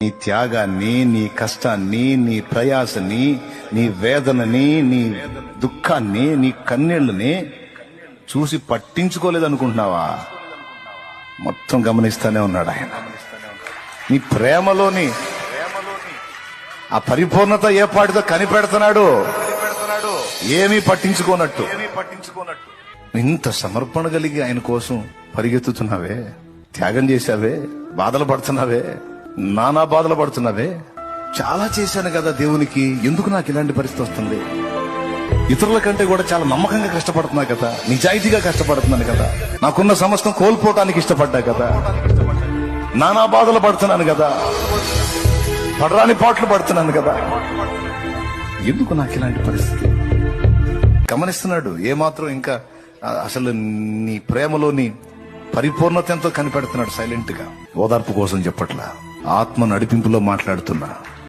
నీ త్యాగాన్ని, నీ కష్టాన్ని, నీ ప్రయాసని, నీ వేదనని, నీ దుఃఖాన్ని, నీ కన్నీళ్ళని చూసి పట్టించుకోలేదనుకుంటున్నావా? మొత్తం గమనిస్తానే ఉన్నాడు ఆయన. నీ ప్రేమలోని ఆ పరిపూర్ణత ఏ పాటితో కనిపెడుతున్నాడు, ఏమీ పట్టించుకోనట్టు. ఇంత సమర్పణ కలిగి ఆయన కోసం పరిగెత్తుతున్నావే, త్యాగం చేశావే, బాధలు పడుతున్నావే, నానా బాధలు పడుతున్నావే. చాలా చేశాను కదా దేవునికి, ఎందుకు నాకు ఇలాంటి పరిస్థితి వస్తుంది? ఇతరుల కంటే కూడా చాలా నమ్మకంగా కష్టపడుతున్నా కదా, నిజాయితీగా కష్టపడుతున్నాను కదా, నాకున్న సమస్తం కోల్పోవటానికి ఇష్టపడ్డా కదా, నానా బాధలు పడుతున్నాను కదా, పడరాని పాటలు పడుతున్నాను కదా, ఎందుకు నాకు ఇలాంటి పరిస్థితి? గమనిస్తున్నాడు ఏమాత్రం. ఇంకా అసలు నీ ప్రేమలోని పరిపూర్ణత ఎంతో కనిపెడుతున్నాడు. సైలెంట్ గా ఓదార్పు కోసం చెప్పట్లా, ఆత్మ నడిపింపులో మాట్లాడుతున్నా.